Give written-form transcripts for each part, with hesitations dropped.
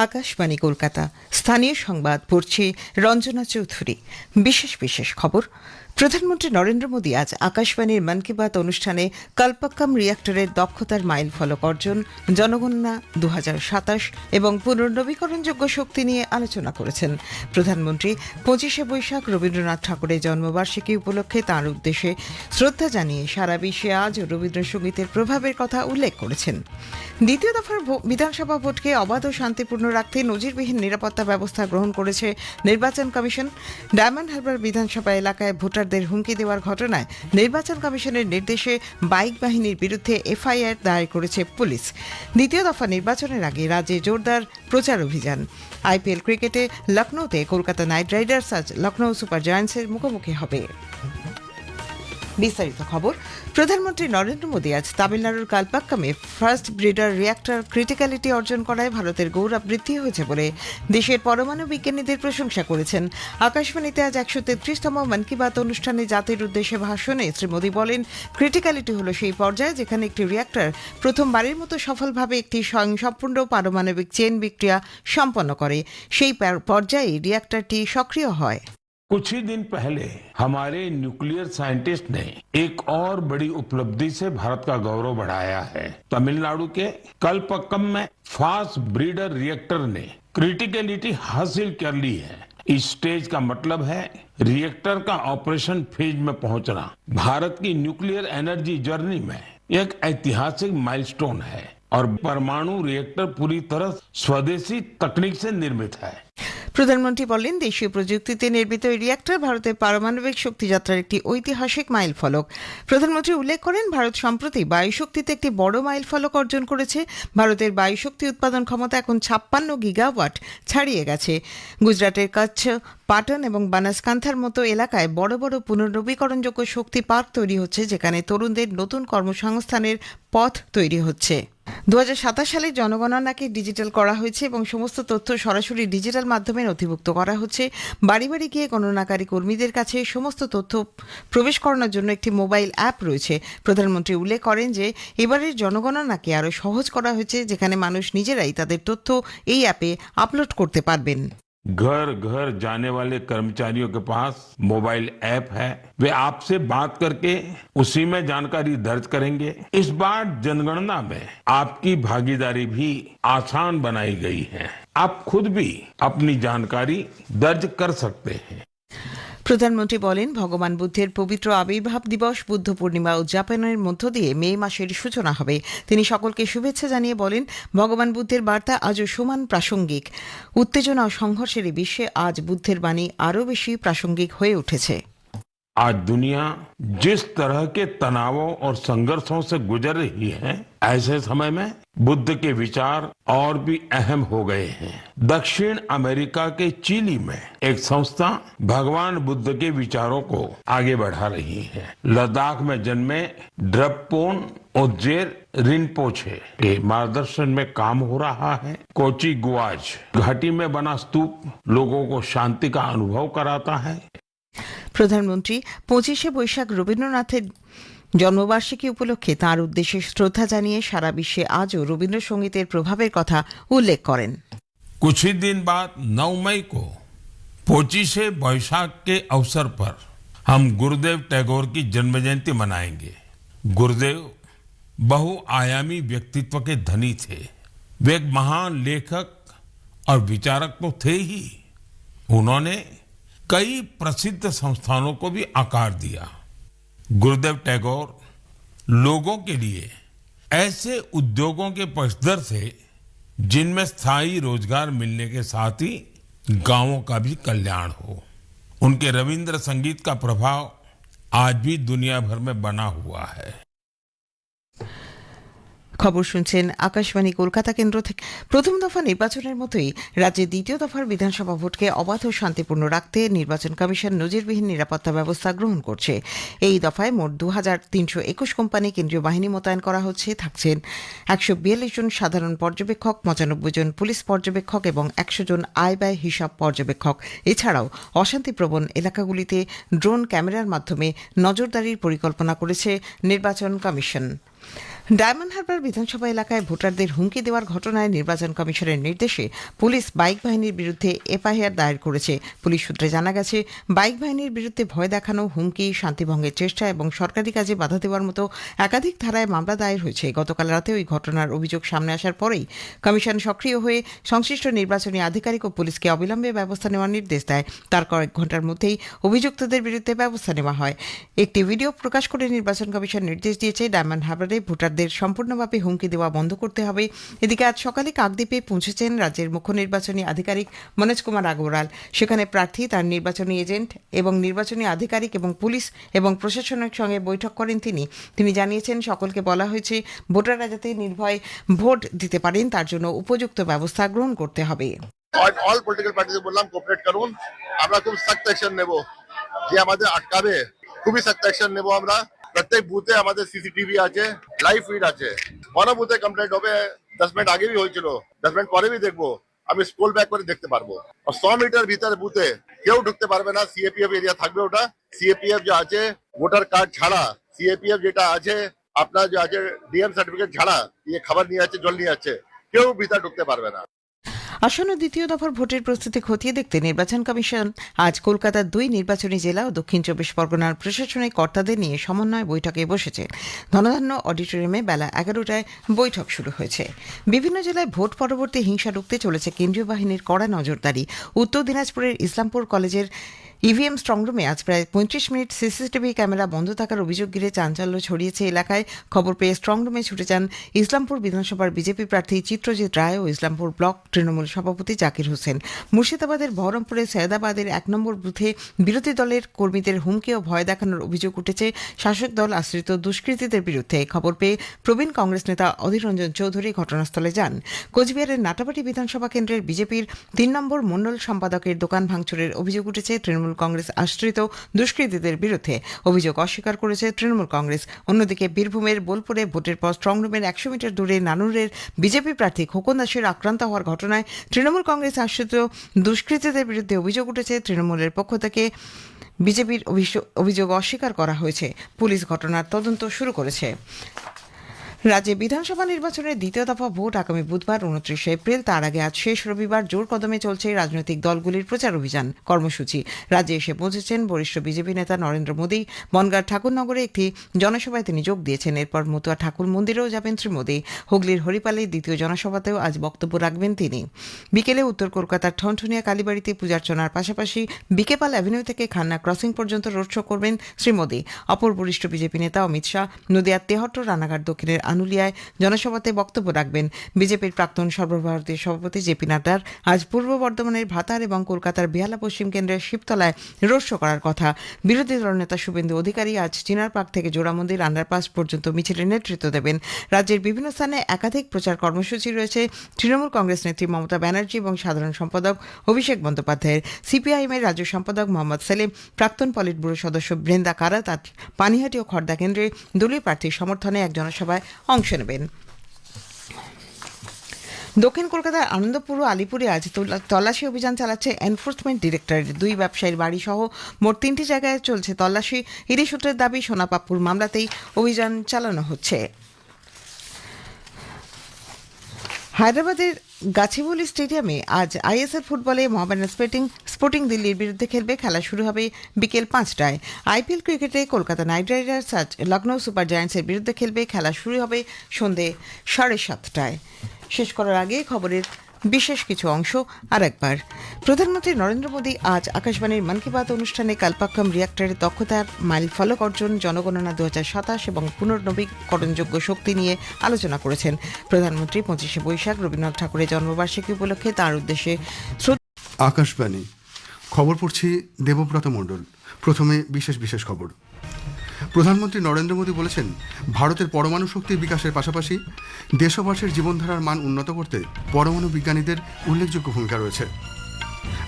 আকাশবাণী কলকাতা স্থানীয় সংবাদ পড়ছে রঞ্জনা চৌধুরী। বিশেষ খবর। প্রধানমন্ত্রী নরেন্দ্র মোদী আজ আকাশবাণীর মন কি বাত অনুষ্ঠানে কল্পক্কম রিয়্যাক্টরের দক্ষতার মাইল ফলক অর্জন, জনগণনা 2027 এবং পুনর্নবীকরণযোগ্য শক্তি নিয়ে আলোচনা করেছেন। প্রধানমন্ত্রী 25শে বৈশাখ রবীন্দ্রনাথ ঠাকুরের জন্মবার্ষিকী উপলক্ষে তাঁর উদ্দেশ্যে শ্রদ্ধা জানিয়ে সারা বিশ্বে আজ রবীন্দ্রসঙ্গীতের প্রভাবের কথা উল্লেখ করেছেন। দ্বিতীয় দফার বিধানসভা ভোটকে অবাধ ও শান্তিপূর্ণ রাখতে নজিরবিহীন নিরাপত্তা ব্যবস্থা গ্রহণ করেছে নির্বাচন কমিশন। ডায়মন্ড হারবার বিধানসভা এলাকায় ভোটারদের হুমকি দেওয়ার ঘটনায় নির্বাচন কমিশনের নির্দেশে বাইক বাহিনীর বিরুদ্ধে এফআইআর দায়ের করেছে পুলিশ। দ্বিতীয় দফা নির্বাচনের আগে রাজ্যে জোরদার প্রচার অভিযান। আইপিএল ক্রিকেটে লখনৌতে কলকাতা নাইট রাইডার্স আজ লখনৌ সুপার জায়ান্টসের মুখোমুখি হবে। বিস্তারিত খবর। প্রধানমন্ত্রী নরেন্দ্র মোদী আজ তামিলনাড়ুর কালপাক্কামে ফার্স্ট ব্রিডার রিয়্যাক্টর ক্রিটিক্যালিটি অর্জন করায় ভারতের গৌরব বৃদ্ধি হয়েছে বলে দেশের পরমাণু বিজ্ঞানীদের প্রশংসা করেছেন। আকাশবাণীতে আজ 133তম মন কি বাত অনুষ্ঠানে জাতির উদ্দেশ্যে ভাষণে শ্রী মোদী বলেন, ক্রিটিক্যালিটি হল সেই পর্যায়ে যেখানে একটি রিয়্যাক্টর প্রথমবারের মতো সফলভাবে একটি স্বয়ংসম্পূর্ণ পারমাণবিক চেইন বিক্রিয়া সম্পন্ন করে। সেই পর্যায়ে রিয়্যাক্টরটি সক্রিয় হয়। कुछ ही दिन पहले हमारे न्यूक्लियर साइंटिस्ट ने एक और बड़ी उपलब्धि से भारत का गौरव बढ़ाया है। तमिलनाडु के कलपक्कम में फास्ट ब्रीडर रिएक्टर ने क्रिटिकलिटी हासिल कर ली है। इस स्टेज का मतलब है रिएक्टर का ऑपरेशन फेज में पहुंचना। भारत की न्यूक्लियर एनर्जी जर्नी में एक ऐतिहासिक माइलस्टोन है और परमाणु रिएक्टर पूरी तरह स्वदेशी तकनीक से निर्मित है। প্রধানমন্ত্রী বলেন, দেশীয় প্রযুক্তিতে নির্মিত এই রিয়্যাক্টর ভারতের পারমাণবিক শক্তিযাত্রার একটি ঐতিহাসিক মাইল ফলক। প্রধানমন্ত্রী উল্লেখ করেন, ভারত সম্প্রতি বায়ুশক্তিতে একটি বড় মাইল ফলক অর্জন করেছে। ভারতের বায়ুশক্তি উৎপাদন ক্ষমতা এখন 56 গিগাওয়াট ছাড়িয়ে গেছে। গুজরাটের কচ্ছ, পাটন এবং বানাসকান্থার মতো এলাকায় বড় বড় পুনর্নবীকরণযোগ্য শক্তি পার্ক তৈরি হচ্ছে, যেখানে তরুণদের নতুন কর্মসংস্থানের পথ তৈরি হচ্ছে। 2027 সালে জনগণনাকে ডিজিটাল করা হয়েছে এবং সমস্ত তথ্য সরাসরি ডিজিটাল মাধ্যমে নথিভুক্ত করা হচ্ছে। বাড়ি বাড়ি গিয়ে গণনাকারী কর্মীদের কাছে সমস্ত তথ্য প্রবেশ করানোর জন্য একটি মোবাইল অ্যাপ রয়েছে। প্রধানমন্ত্রী উল্লেখ করেন যে এবারের জনগণনাকে আরও সহজ করা হয়েছে, যেখানে মানুষ নিজেরাই তাদের তথ্য এই অ্যাপে আপলোড করতে পারবেন। घर घर जाने वाले कर्मचारियों के पास मोबाइल ऐप है। वे आपसे बात करके उसी में जानकारी दर्ज करेंगे। इस बार जनगणना में आपकी भागीदारी भी आसान बनाई गई है। आप खुद भी अपनी जानकारी दर्ज कर सकते हैं। প্রধানমন্ত্রী বলেন, ভগবান বুদ্ধের পবিত্র আবির্ভাব দিবস বুদ্ধ পূর্ণিমা উদযাপনের মধ্য দিয়ে মে মাসের সূচনা হবে। তিনি সকলকে শুভেচ্ছা জানিয়ে বলেন, ভগবান বুদ্ধের বার্তা আজও সমান প্রাসঙ্গিক। উত্তেজনা ও সংঘর্ষের এই বিশ্বে আজ বুদ্ধের বাণী আরও বেশি প্রাসঙ্গিক হয়ে উঠেছে। आज दुनिया जिस तरह के तनावों और संघर्षों से गुजर रही है, ऐसे समय में बुद्ध के विचार और भी अहम हो गए हैं। दक्षिण अमेरिका के चिली में एक संस्था भगवान बुद्ध के विचारों को आगे बढ़ा रही है। लद्दाख में जन्मे ड्रपपोन ओजेर रिनपोछे के मार्गदर्शन में काम हो रहा है। कोची गुआज घाटी में बना स्तूप लोगों को शांति का अनुभव कराता है। প্রধানমন্ত্রী 25শে বৈশাখ রবীন্দ্রনাথের জন্মবার্ষিকী উপলক্ষে তাঁর উদ্দেশ্যে শ্রদ্ধা জানিয়ে সারা বিশ্বে আজও রবীন্দ্রসঙ্গীতের প্রভাবের কথা উল্লেখ করেন। कुछ ही दिन बाद 9 मई को 25शे बैसाख के अवसर पर हम गुरुदेव टैगोर की जन्म जयंती मनाएंगे। गुरुदेव बहुआयामी व्यक्तित्व के धनी थे। वे एक महान लेखक और विचारक तो थे ही, उन्होंने कई प्रसिद्ध संस्थानों को भी आकार दिया। गुरुदेव टैगोर लोगों के लिए ऐसे उद्योगों के पक्षधर थे जिनमें स्थायी रोजगार मिलने के साथ ही गांवों का भी कल्याण हो। उनके रविंद्र संगीत का प्रभाव आज भी दुनिया भर में बना हुआ है। খবর শুনছেন আকাশবাণী কলকাতা কেন্দ্র থেকে। প্রথম দফা নির্বাচনের মতোই রাজ্যে দ্বিতীয় দফার বিধানসভা ভোটকে অবাধ ও শান্তিপূর্ণ রাখতে নির্বাচন কমিশন নজিরবিহীন নিরাপত্তা ব্যবস্থা গ্রহণ করছে। এই দফায় মোট 2321 কোম্পানি কেন্দ্রীয় বাহিনী মোতায়েন করা হচ্ছে। থাকছেন 142 জন সাধারণ পর্যবেক্ষক, 95 জন পুলিশ পর্যবেক্ষক এবং 100 জন আয় ব্যয় হিসাব পর্যবেক্ষক। এছাড়াও অশান্তিপ্রবণ এলাকাগুলিতে ড্রোন ক্যামেরার মাধ্যমে নজরদারির পরিকল্পনা করেছে নির্বাচন কমিশন। ডায়মন্ড হারবার বিধানসভা এলাকায় ভোটারদের হুমকি দেওয়ার ঘটনায় নির্বাচন কমিশনের নির্দেশে পুলিশ বাইক বাহিনীর বিরুদ্ধে এফআইআর দায়ের করেছে। পুলিশ সূত্রে জানা গেছে, বাইক বাহিনীর বিরুদ্ধে ভয় দেখানো, হুমকি, শান্তিভঙ্গের চেষ্টা এবং সরকারি কাজে বাধা দেওয়ার মতো একাধিক ধারায় মামলা দায়ের হয়েছে। গতকাল রাতে ওই ঘটনার অভিযোগ সামনে আসার পরেই কমিশন সক্রিয় হয়ে সংশ্লিষ্ট নির্বাচনী আধিকারিক ও পুলিশকে অবিলম্বে ব্যবস্থা নেওয়ার নির্দেশ দেয়। তার কয়েক ঘন্টার মধ্যেই অভিযুক্তদের বিরুদ্ধে ব্যবস্থা নেওয়া হয়। একটি ভিডিও প্রকাশ করে নির্বাচন কমিশন নির্দেশ দিয়েছে, ডায়মন্ড হারবারে ভোটারদের সম্পূর্ণভাবে হুমকি দেওয়া বন্ধ করতে হবে। এদিকে আজ সকালে কাকদ্বীপে পৌঁছেছেন রাজ্যের মুখ্য নির্বাচনী আধিকারিক মনোজ কুমার আগরওয়াল। সেখানে প্রার্থী, তার নির্বাচনী এজেন্ট এবং নির্বাচনী আধিকারিক এবং পুলিশ এবং প্রশাসনের সঙ্গে বৈঠক করেন তিনি জানিয়েছেন, সকলকে বলা হয়েছে ভোটাররা যাতে নির্ভয়ে ভোট দিতে পারেন তার জন্য উপযুক্ত ব্যবস্থা গ্রহণ করতে হবে। অল পলিটিক্যাল পার্টিকে বললাম কোঅপারেট করুন, আমরা খুব সখ্ত অ্যাকশন নেব, যে আমাদের আটকাবে খুবই সখ্ত অ্যাকশন নেব আমরা। প্রত্যেক বুথে আমাদের সিসিটিভি আছে, লাইভ ফিড আছে। কোনো বুথে কমপ্লেন্ট হবে 10 মিনিট আগে হয়েছিল, 10 মিনিট পরে দেখবো, আমি স্ক্রল ব্যাক করে দেখতে পারবো। আর 100 মিটার ভিতরে বুথে কেউ ঢুকতে পারবে না, সিএপিএফ এরিয়া থাকবে। ওটা সিএপিএফ যে আছে ভোটার কার্ড ছাড়া, সিএপিএফ যেটা আছে আপনার যে আছে ডিএম সার্টিফিকেট ছাড়া, ये খাবার নিয়ে আছে, জল নিয়ে আছে, কেউ ভিতরে ঢুকতে পারবে না। আসন্ন দ্বিতীয় দফার ভোটের প্রস্তুতি খতিয়ে দেখতে নির্বাচন কমিশন আজ কলকাতার 2 নির্বাচনী জেলা ও দক্ষিণ 24 পরগনার প্রশাসনিক কর্তাদের নিয়ে সমন্বয় বৈঠকে বসেছে। ধনধান্য অডিটোরিয়ামে বেলা 11টায় বৈঠক শুরু হয়েছে। বিভিন্ন জেলায় ভোট পরবর্তী হিংসা রুখতে চলেছে কেন্দ্রীয় বাহিনীর কড়া নজরদারি। উত্তর দিনাজপুরের ইসলামপুর কলেজের ইভিএম স্ট্রংরুমে আজ প্রায় 35 মিনিট সিসিটিভি ক্যামেরা বন্ধ থাকার অভিযোগ ঘিরে চাঞ্চল্য ছড়িয়েছে এলাকায়। খবর পেয়ে স্ট্রংরুমে ছুটে যান ইসলামপুর বিধানসভার বিজেপি প্রার্থী চিত্রজিৎ রায় ও ইসলামপুর ব্লক তৃণমূল সভাপতি জাকির হোসেন। মুর্শিদাবাদের বহরমপুরে সৈয়দাবাদের 1 নম্বর বুথে বিরোধী দলের কর্মীদের হুমকি ও ভয় দেখানোর অভিযোগ উঠেছে শাসক দল আশ্রিত দুষ্কৃতীদের বিরুদ্ধে। খবর পেয়ে প্রবীণ কংগ্রেস নেতা অধীর রঞ্জন চৌধুরী ঘটনাস্থলে যান। কোচবিহারের নাটাবাটি বিধানসভা কেন্দ্রের বিজেপির 3 নম্বর মণ্ডল সম্পাদকের দোকান ভাঙচুরের অভিযোগ উঠেছে তৃণমূল কংগ্রেস আশ্রিত দুষ্কৃতীদের বিরুদ্ধে। অভিযোগ অস্বীকার করেছে তৃণমূল কংগ্রেস। অন্যদিকে বীরভূমের বোলপুরে ভোটের পর স্ট্রংরুমের 100 মিটার দূরে নানুরের বিজেপি প্রার্থী খোকন দাসের আক্রান্ত হওয়ার ঘটনায় তৃণমূল কংগ্রেস আশ্রিত দুষ্কৃতীদের বিরুদ্ধে অভিযোগ উঠেছে। তৃণমূলের পক্ষ থেকে বিজেপির অভিযোগ অস্বীকার করা হয়েছে। পুলিশ ঘটনার তদন্ত শুরু করেছে। রাজ্যে বিধানসভা নির্বাচনের দ্বিতীয় দফা ভোট আগামী বুধবার 29 এপ্রিল। তার আগে আজ শেষ রবিবার জোর কদমে চলছে রাজনৈতিক দলগুলির প্রচার অভিযান কর্মসূচি। রাজ্যে এসে পৌঁছেছেন বরিষ্ঠ বিজেপি নেতা নরেন্দ্র মোদী। বনগাঁর ঠাকুরনগরে একটি জনসভায় তিনি যোগ দিয়েছেন। এরপর মতুয়া ঠাকুর মন্দিরেও যাবেন শ্রী মোদী। হুগলির হরিপালের দ্বিতীয় জনসভাতেও আজ বক্তব্য রাখবেন তিনি। বিকেলে উত্তর কলকাতার ঠনঠনিয়া কালীবাড়িতে পূজার্চনার পাশাপাশি বিকেপাল অ্যাভিনিউ থেকে খান্না ক্রসিং পর্যন্ত রোড শো করবেন শ্রী মোদী। অপর বরিষ্ঠ বিজেপি নেতা অমিত শাহ নদিয়ার তেহট্ট, রানাঘাট দক্ষিণের আনুলিয়ায় জনসভাতে বক্তব্য রাখবেন। বিজেপির প্রাক্তন সর্বভারতীয় সভাপতি জেপি নাড্ডার আজ পূর্ব বর্ধমানের ভাতার এবং কলকাতার বেহালা পশ্চিম কেন্দ্রের শিবতলায় রোড শো করার কথা। বিরোধী দলনেতা শুভেন্দু অধিকারী আজ চিনার পার্ক থেকে জোড়ামন্দির আন্ডারপাস পর্যন্ত মিছিলের নেতৃত্ব দেবেন। রাজ্যের বিভিন্ন স্থানে একাধিক প্রচার কর্মসূচি রয়েছে তৃণমূল কংগ্রেস নেত্রী মমতা ব্যানার্জি এবং সাধারণ সম্পাদক অভিষেক বন্দ্যোপাধ্যায়ের। সিপিআইএমের রাজ্য সম্পাদক মোহাম্মদ সেলিম, প্রাক্তন পলিট ব্যুরো সদস্য বৃন্দা কারাত আজ পানিহাটি ও খড়দা কেন্দ্রে দলীয় প্রার্থীর সমর্থনে এক জনসভায় অংশ নেবেন। দক্ষিণ কলকাতার আনন্দপুর ও আলিপুরে আজ তল্লাশি অভিযান চালাচ্ছে এনফোর্সমেন্ট ডিরেক্টরেট। 2 ব্যবসায়ীর বাড়ি সহ মোট 3টি জায়গায় চলছে তল্লাশি। ইডি সূত্রের দাবি, সোনাপাপ্পুর মামলাতেই অভিযান চালানো হচ্ছে। হায়দ্রাবাদের গাছিবৌলি স্টেডিয়ামে আজ আইএসএল ফুটবলে মোহামেডান স্পোর্টিং দিল্লির বিরুদ্ধে খেলবে। খেলা শুরু হবে বিকেল 5টায়। আইপিএল ক্রিকেটে কলকাতা নাইট রাইডার্স আজ লখনৌ সুপার জায়ান্টসের বিরুদ্ধে খেলবে। খেলা শুরু হবে সন্ধে 7:30টায়। শেষ করার আগে খবরের বিশেষ কিছু অংশ আর একবার। প্রধানমন্ত্রী নরেন্দ্র মোদী আজ আকাশবাণীর মন কি বাত অনুষ্ঠানে কালপাক্কাম রিঅ্যাক্টরের দক্ষতার মাইল ফলক অর্জন, জনগণনা 2027 এবং পুনর্নবীকরণযোগ্য শক্তি নিয়ে আলোচনা করেছেন। প্রধানমন্ত্রী 25শে বৈশাখ রবীন্দ্রনাথ ঠাকুরের জন্মবার্ষিকী উপলক্ষে তাঁর উদ্দেশ্যে আকাশবাণী খবর পড়ছি দেবব্রত মণ্ডল। প্রথমে বিশেষ খবর। প্রধানমন্ত্রী নরেন্দ্র মোদী বলেছেন, ভারতের পরমাণু শক্তির বিকাশের পাশাপাশি দেশবাসীর জীবনধারার মান উন্নত করতে পরমাণু বিজ্ঞানীদের উল্লেখযোগ্য ভূমিকা রয়েছে।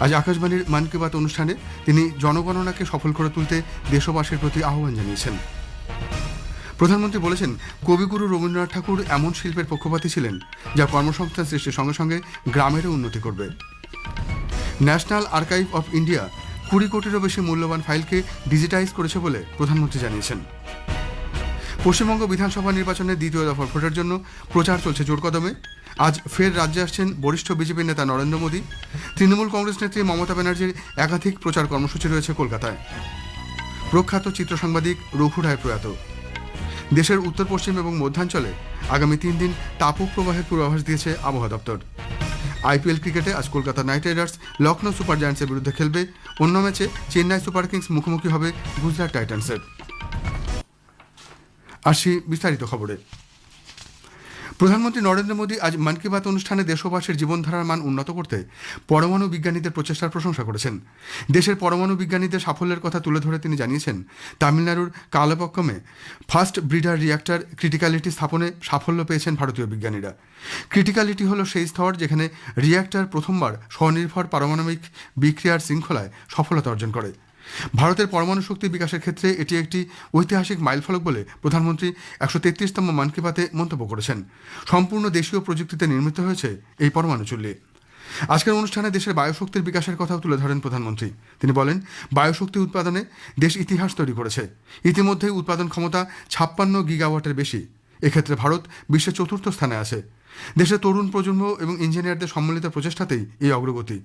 আজ আকাশবাণীর মন কি বাত অনুষ্ঠানে তিনি জনগণনাকে সফল করে তুলতে দেশবাসীর প্রতি আহ্বান জানিয়েছেন। প্রধানমন্ত্রী বলেছেন, কবিগুরু রবীন্দ্রনাথ ঠাকুর এমন শিল্পের পক্ষপাতী ছিলেন যা কর্মসংস্থান সৃষ্টির সঙ্গে সঙ্গে গ্রামেরও উন্নতি করবে। ন্যাশনাল আর্কাইভ অফ ইন্ডিয়া 20 কোটিরও বেশি মূল্যবান ফাইলকে ডিজিটাইজ করেছে বলে প্রধানমন্ত্রী জানিয়েছেন। পশ্চিমবঙ্গ বিধানসভা নির্বাচনের দ্বিতীয় দফার ভোটের জন্য প্রচার চলছে জোর কদমে। আজ ফের রাজ্যে আসছেন বরিষ্ঠ বিজেপি নেতা নরেন্দ্র মোদী। তৃণমূল কংগ্রেস নেত্রী মমতা ব্যানার্জির একাধিক প্রচার কর্মসূচি রয়েছে কলকাতায়। প্রখ্যাত চিত্র সাংবাদিক রঘু রায় প্রয়াত। দেশের উত্তর পশ্চিম এবং মধ্যাঞ্চলে আগামী 3 দিন তাপক প্রবাহের পূর্বাভাস দিয়েছে আবহাওয়া দপ্তর। আইপিএল ক্রিকেটে আজ Kolkata knight riders Lucknow super জায়ান্টসের বিরুদ্ধে খেলবে। অন্য ম্যাচে চেন্নাই সুপার কিংস মুখোমুখি হবে গুজরাট টাইটান্সের। আসি বিস্তারিত খবরে। প্রধানমন্ত্রী নরেন্দ্র মোদী আজ মন কি বাত অনুষ্ঠানে দেশবাসীর জীবনধারার মান উন্নত করতে পরমাণু বিজ্ঞানীদের প্রচেষ্টার প্রশংসা করেছেন। দেশের পরমাণু বিজ্ঞানীদের সাফল্যের কথা তুলে ধরে তিনি জানিয়েছেন, তামিলনাড়ুর কালাপক্কমে ফার্স্ট ব্রিডার রিঅ্যাক্টর ক্রিটিক্যালিটি স্থাপনে সাফল্য পেয়েছেন ভারতীয় বিজ্ঞানীরা। ক্রিটিক্যালিটি হল সেই স্তর যেখানে রিঅ্যাক্টর প্রথমবার স্বনির্ভর পারমাণবিক বিক্রিয়ার শৃঙ্খলায় সফলতা অর্জন করে। ভারতের পরমাণু শক্তি বিকাশের ক্ষেত্রে এটি একটি ঐতিহাসিক মাইলফলক বলে প্রধানমন্ত্রী 133তম মন কি বাতে মন্তব্য করেছেন। সম্পূর্ণ দেশীয় প্রযুক্তিতে নির্মিত হয়েছে এই পরমাণু চুল্লি। আজকের অনুষ্ঠানে দেশের বায়ুশক্তির বিকাশের কথাও তুলে ধরেন প্রধানমন্ত্রী। তিনি বলেন, বায়ুশক্তি উৎপাদনে দেশ ইতিহাস তৈরি করেছে। ইতিমধ্যেই উৎপাদন ক্ষমতা 56 গিগাওয়াটের বেশি। এক্ষেত্রে ভারত বিশ্বের 4র্থ স্থানে আছে। দেশের তরুণ প্রজন্ম এবং ইঞ্জিনিয়ারদের সম্মিলিত প্রচেষ্টাতেই এই অগ্রগতি।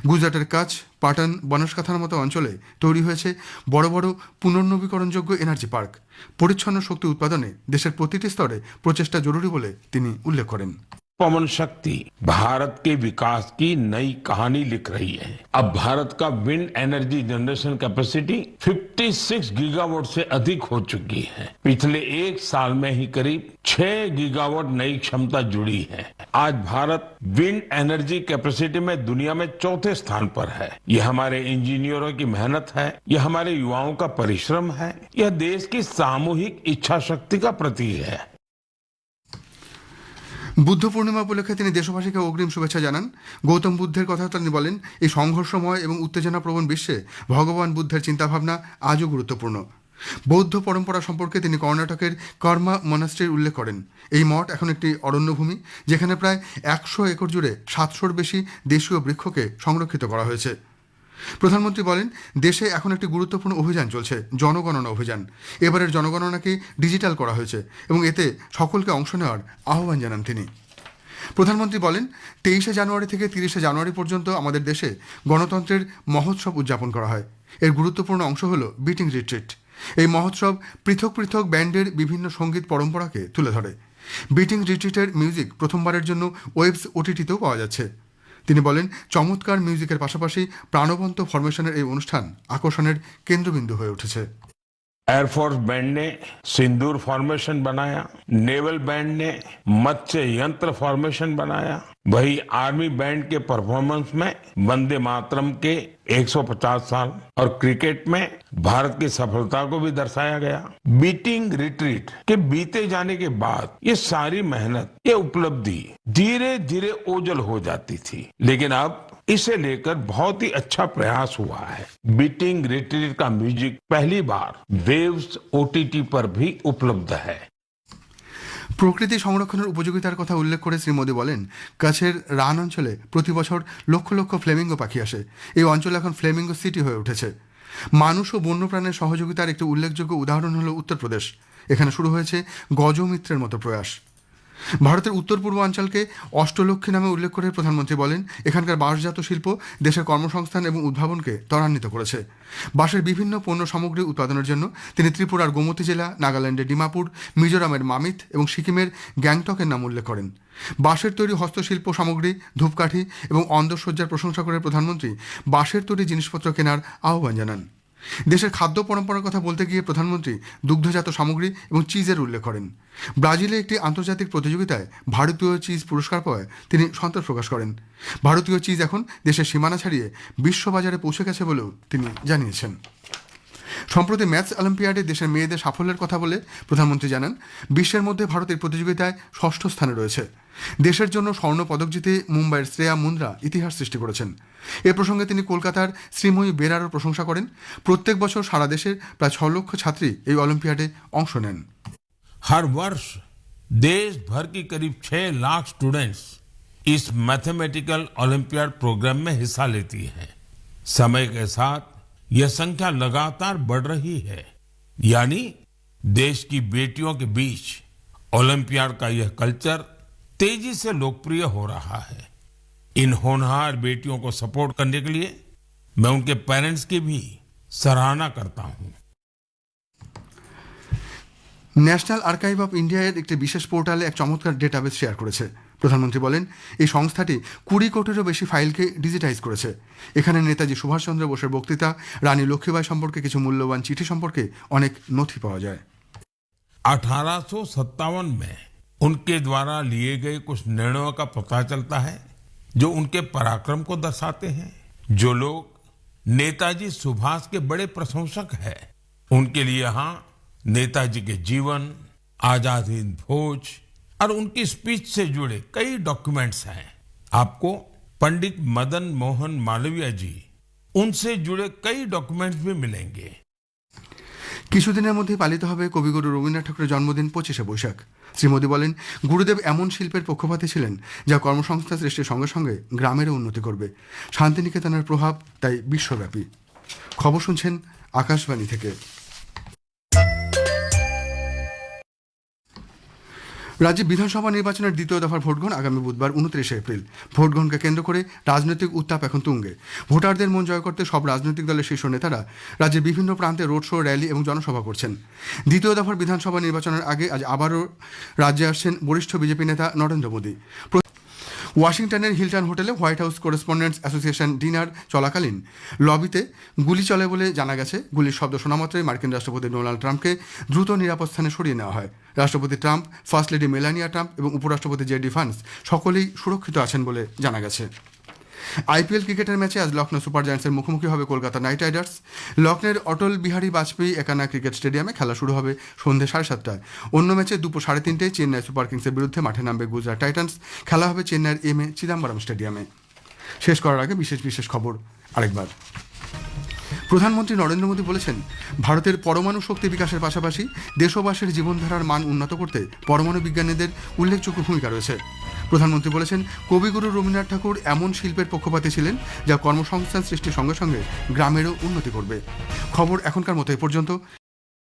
গুজরাটের কাছ, পাটান, বনসকাথার মতো অঞ্চলে তৈরি হয়েছে বড় বড় পুনর্নবীকরণযোগ্য এনার্জি পার্ক। পরিচ্ছন্ন শক্তি উৎপাদনে দেশের প্রতিটি স্তরে প্রচেষ্টা জরুরি বলে তিনি উল্লেখ করেন। पवन शक्ति भारत के विकास की नई कहानी लिख रही है। अब भारत का wind energy generation capacity 56 gigawatt से अधिक हो चुकी है। पिछले 1 साल में ही करीब 6 गीगावाट नई क्षमता जुड़ी है। आज भारत विंड एनर्जी कैपेसिटी में दुनिया में 4थे स्थान पर है। यह हमारे इंजीनियरों की मेहनत है, यह हमारे युवाओं का परिश्रम है, यह देश की सामूहिक इच्छा शक्ति का प्रतीक है। বুদ্ধ পূর্ণিমা উপলক্ষে তিনি দেশবাসীকে অগ্রিম শুভেচ্ছা জানান। গৌতম বুদ্ধের কথা তিনি বলেন, এই সংঘর্ষময় এবং উত্তেজনাপ্রবণ বিশ্বে ভগবান বুদ্ধের চিন্তাভাবনা আজও গুরুত্বপূর্ণ। বৌদ্ধ পরম্পরা সম্পর্কে তিনি কর্ণাটকের কর্মা মনাস্ট্রির উল্লেখ করেন। এই মঠ এখন একটি অরণ্যভূমি, যেখানে প্রায় 100 একর জুড়ে 700-র বেশি দেশীয় বৃক্ষকে সংরক্ষিত করা হয়েছে। প্রধানমন্ত্রী বলেন, দেশে এখন একটি গুরুত্বপূর্ণ অভিযান চলছে, জনগণনা অভিযান। এবারের জনগণনাকে ডিজিটাল করা হয়েছে এবং এতে সকলকে অংশ নেওয়ার আহ্বান জানান তিনি। প্রধানমন্ত্রী বলেন, 23শে জানুয়ারি থেকে 30শে জানুয়ারি পর্যন্ত আমাদের দেশে গণতন্ত্রের মহোৎসব উদযাপন করা হয়। এর গুরুত্বপূর্ণ অংশ হল বিটিং রিট্রিট। এই মহোৎসব পৃথক পৃথক ব্যান্ডের বিভিন্ন সঙ্গীত পরম্পরাকে তুলে ধরে। বিটিং রিট্রিটের মিউজিক প্রথমবারের জন্য ওয়েবস ওটিটিতেও পাওয়া যাচ্ছে। তিনি বলেন, চমৎকার মিউজিকের পাশাপাশি প্রাণবন্ত ফরমেশনের এই অনুষ্ঠান আকর্ষণের কেন্দ্রবিন্দু হয়ে উঠেছে। एयरफोर्स बैंड ने सिंदूर फॉर्मेशन बनाया, नेवल बैंड ने मत्स्य यंत्र फॉर्मेशन बनाया, वही आर्मी बैंड के परफॉर्मेंस में वंदे मातरम के 150 साल और क्रिकेट में भारत की सफलता को भी दर्शाया गया। बीटिंग रिट्रीट के बीते जाने के बाद ये सारी मेहनत, ये उपलब्धि धीरे धीरे ओझल हो जाती थी, लेकिन अब इसे लेकर बहुत ही अच्छा प्रयास हुआ है। बीटिंग रिट्रीट का म्यूजिक पहली बार वेव्स ओटीटी पर भी उपलब्ध है। প্রকৃতি সংরক্ষণের উপযোগিতার কথা উল্লেখ করে শ্রী মোদী বলেন, কাছের রান অঞ্চলে প্রতি বছর লক্ষ লক্ষ ফ্লেমিঙ্গো পাখি আসে। এই অঞ্চল এখন ফ্লেমিঙ্গো সিটি হয়ে উঠেছে। মানুষ ও বন্যপ্রাণের সহযোগিতার একটি উল্লেখযোগ্য উদাহরণ হল উত্তরপ্রদেশ। এখানে শুরু হয়েছে গজমিত্রের মতো প্রয়াস। ভারতের উত্তর পূর্বাঞ্চলকে অষ্টলক্ষ্মী নামে উল্লেখ করে প্রধানমন্ত্রী বলেন, এখানকার বাঁশজাত শিল্প দেশের কর্মসংস্থান এবং উদ্ভাবনকে ত্বরান্বিত করেছে। বাঁশের বিভিন্ন পণ্য সামগ্রী উৎপাদনের জন্য তিনি ত্রিপুরার গোমতী জেলা, নাগাল্যান্ডের ডিমাপুর, মিজোরামের মামিত এবং সিকিমের গ্যাংটকের নাম উল্লেখ করেন। বাঁশের তৈরি হস্তশিল্প সামগ্রী, ধূপকাঠি এবং অন্দরসজ্জার প্রশংসা করে প্রধানমন্ত্রী বাঁশের তৈরি জিনিসপত্র কেনার আহ্বান জানান। দেশের খাদ্য পরম্পরার কথা বলতে গিয়ে প্রধানমন্ত্রী দুগ্ধজাত সামগ্রী এবং চিজের উল্লেখ করেন। ব্রাজিলে একটি আন্তর্জাতিক প্রতিযোগিতায় ভারতীয় চিজ পুরস্কার পাওয়ায় তিনি সন্তোষ প্রকাশ করেন। ভারতীয় চিজ এখন দেশের সীমানা ছাড়িয়ে বিশ্ববাজারে পৌঁছে গেছে বলেও তিনি জানিয়েছেন। সম্প্রতি ম্যাথস অলিম্পিয়াডে দেশের মেয়েদের সাফল্যের কথা বলে প্রধানমন্ত্রী জানান, বিশ্বের মধ্যে ভারতের প্রতিযোগিতায় 6ষ্ঠ স্থানে রয়েছে। দেশের জন্য স্বর্ণ পদক জিতে মুম্বাইয়ের শ্রেয়া মুন্দ্রা ইতিহাস সৃষ্টি করেছেন। এ প্রসঙ্গে তিনি কলকাতার শ্রীময়ী বেরারও প্রশংসা করেন। প্রত্যেক বছর সারা দেশের প্রায় 6 লক্ষ ছাত্রী এই অলিম্পিয়াডে অংশ নেন। हर वर्ष देश भर की करीब 6 लाख स्टूडेंट्स इस मैथमेटिकल ओलंपियाड प्रोग्राम में हिस्सा लेती हैं। समय के साथ यह संख्या लगातार बढ़ रही है, यानी देश की बेटियों के बीच ओलंपियाड का यह कल्चर तेजी से लोकप्रिय हो रहा है। इन होनहार बेटियों को सपोर्ट करने के लिए मैं उनके पेरेंट्स की भी सराहना करता हूं। ন্যাশনাল আর্কাইভ অফ ইন্ডিয়ার একটি বিশেষ পোর্টালে এক চমৎকার ডেটাবেস শেয়ার করেছে। প্রধানমন্ত্রী বলেন, এই সংস্থাটি 20 কোটিরও বেশি ফাইলকে ডিজিটাইজ করেছে। এখানে নেতাজি সুভাষচন্দ্র বোসের বক্তৃতা, রানী লক্ষ্মীবাই সম্পর্কে কিছু মূল্যবান চিঠি সম্পর্কে অনেক নথি পাওয়া যায়। 1857 में उनके द्वारा लिए गए कुछ निर्णयों का पता चलता है जो उनके पराक्रम को दर्शाते हैं। जो लोग नेताजी सुभाष के बड़े प्रशंसक हैं, उनके लिए यहाँ नेताजी के जीवन, आजाद हिंद फौज और उनकी स्पीच से जुड़े कई डॉक्यूमेंट्स हैं। आपको पंडित मदन मोहन मालवीय जी, उनसे जुड़े कई डॉक्यूमेंट्स भी मिलेंगे। কিছুদিনের মধ্যেই পালিত হবে কবিগুরু রবীন্দ্রনাথ ঠাকুরের জন্মদিন 25শে বৈশাখ। শ্রী মোদী বলেন, গুরুদেব এমন শিল্পের পক্ষপাতী ছিলেন যা কর্মসংস্থান সৃষ্টির সঙ্গে সঙ্গে গ্রামেরও উন্নতি করবে। শান্তিনিকেতনের প্রভাব তাই বিশ্বব্যাপী। খবর শুনছেন আকাশবাণী থেকে। রাজ্যে বিধানসভা নির্বাচনের দ্বিতীয় দফার ভোটগ্রহণ আগামী বুধবার 29 এপ্রিল। ভোটগ্রহণকে কেন্দ্র করে রাজনৈতিক উত্তাপ এখন তুঙ্গে। ভোটারদের মন জয় করতে সব রাজনৈতিক দলের শীর্ষ নেতারা রাজ্যের বিভিন্ন প্রান্তে রোড শো, র্যালি এবং জনসভা করছেন। দ্বিতীয় দফার বিধানসভা নির্বাচনের আগে আজ আবারও রাজ্যে আসছেন বরিষ্ঠ বিজেপি নেতা নরেন্দ্র মোদী। ওয়াশিংটনের হিলটন হোটেলে white house correspondents association dinner চলাকালীন লবিতে গুলি চলে বলে জানা গেছে। গুলির শব্দ শোনামাত্রই মার্কিন রাষ্ট্রপতি ডোনাল্ড ট্রাম্পকে দ্রুত নিরাপদ স্থানে সরিয়ে নেওয়া হয়। রাষ্ট্রপতি Trump, first lady Melania Trump এবং উপরাষ্ট্রপতি জেডি ভান্স সকলেই সুরক্ষিত আছেন বলে জানা গেছে। আইপিএল ক্রিকেটের ম্যাচে আজ লখনৌ সুপার জায়ান্টসের মুখোমুখি হবে Kolkata knight Riders. লখনৌর Atal Bihari Vajpayee Ekana cricket স্টেডিয়ামে খেলা শুরু হবে সন্ধ্যে 7:30টায়। অন্য ম্যাচে দুপুর 3:30টায় চেন্নাই সুপার কিংসের বিরুদ্ধে মাঠে নামবে গুজরাট টাইটান্স। খেলা হবে চেন্নাইয়ের এম.এ. চিদাম্বরম স্টেডিয়ামে। শেষ করার আগে বিশেষ খবর আরেকবার। প্রধানমন্ত্রী নরেন্দ্র মোদী বলেছেন, ভারতের পরমাণু শক্তি বিকাশের পাশাপাশি দেশবাসীর জীবনধারার মান উন্নত করতে পরমাণু বিজ্ঞানীদের উল্লেখযোগ্য ভূমিকা রয়েছে। প্রধানমন্ত্রী বলেছেন, কবিগুরু রবীন্দ্রনাথ ঠাকুর এমন শিল্পের পক্ষপাতী ছিলেন যা কর্মসংস্থান সৃষ্টির সঙ্গে সঙ্গে গ্রামেরও উন্নতি করবে। খবর এখনকার মতো এ পর্যন্ত।